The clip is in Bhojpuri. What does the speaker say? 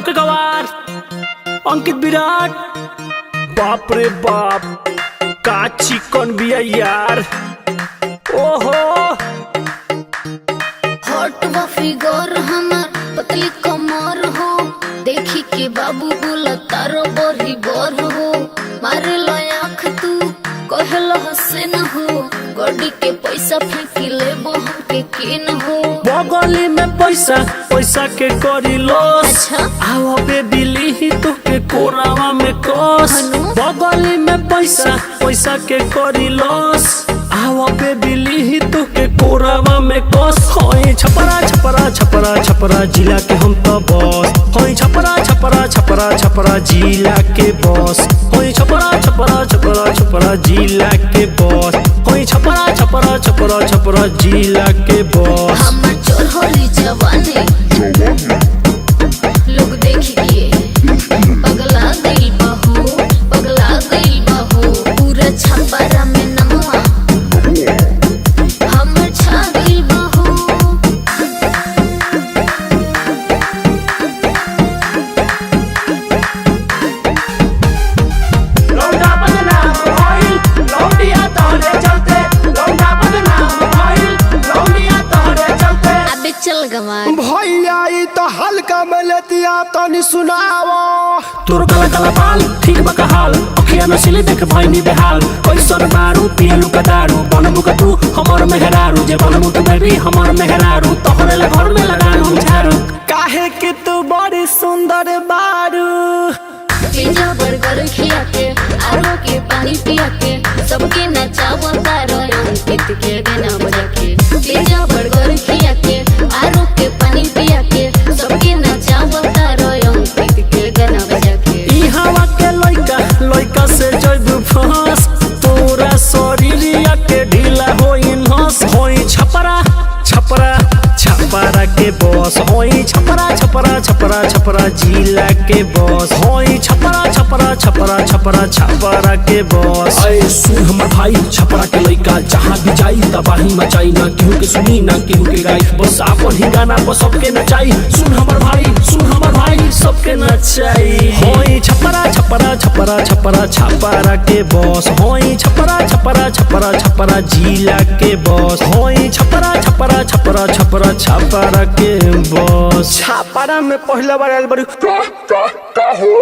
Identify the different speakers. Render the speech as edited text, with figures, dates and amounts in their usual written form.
Speaker 1: के गवार अंकित विराट। बाप रे बाप का चिकन बिया यार। ओहो
Speaker 2: हॉट व फिगर हमार पतली कमर हो, देखी के बाबू बोला तारो बरही बर हो। मारे लो आँख तू कहलो हसे न हो, गड्डी के पैसा फेंकी लेबो हमके के न हो।
Speaker 1: बगली में पैसा पैसा के करी लॉस।
Speaker 2: अच्छा
Speaker 1: आओ बेबी ली तो के कोरावा में कस। बगली में पैसा पैसा के करी लॉस। आओ बेबी ली तो के कोरावा में कस। होई छपरा छपरा छपरा छपरा जिला के हम तो बॉस। होई छपरा छपरा छपरा छपरा जिला के बॉस। होई छपरा छपरा छपरा छपरा जिला के बॉस। होई छपरा छपरा छपरा छपरा जिला के बॉस।
Speaker 2: हमर चोर होली जवानी लोग देखी के पगला गइल बहू, पगला गइल बहू। पूरा छपरा में नमवा हमर छा गइल बहू।
Speaker 1: लौंडा बदनाम भइल लौंडिया तोहरे चलते। लौंडा बदनाम भइल लौंडिया तोहरे चलते।
Speaker 2: अबे चल गवार
Speaker 3: भैया ई तो हल्का में लेतिया तनी सुनावो।
Speaker 1: तोर काला काला बाल ठीक बका हाल। अखिया नसीली देख भइनी बेहाल। कैसन मारू पियलू का दारू। बनबू का तू हमर मेहरारू। जे बनबू तू बेबी हमर मेहरारू। तोहरे ला घर में लगाऊ झाड़ू। काहे कि तू बड़ी सुंदर बारू।
Speaker 2: पिज्जा बर्गर खिया के आरो के पानी पिया के सबके नचावा तारो अंकित के गाना बजा के। पिज्जा बर्गर खिया के आरो के पानी पिया के सबके नचावा तारो अंकित के गाना बजा के।
Speaker 1: ई हवा के लइका लइका से जइबू फंस। तोरा शरीरिया के ढीला होई नस। होई छपरा छपरा छपरा के बॉस। होई छपरा छपरा छपरा छपरा जिला के बॉस। होई छपरा छपरा छपरा छपरा छपरा के बॉस। अरे सुन हमर भाई छपरा के लइका जहाँ भी जाई तबाही मचाई। ना केहू के सुनी ना केहू के गाई, बस आपन ही गाना पर सबके नचाई। सुन हमर भाई सुन हमर भाई सबके नचाई। होई छपरा छपरा छपरा छपरा छपरा के बॉस। होई छपरा छपरा छपरा छपरा जिला के बॉस। होई छपरा छपरा छपरा छपरा छपरा के बॉस।
Speaker 3: छापारा में पहला बार आइल बड़ी
Speaker 4: का हो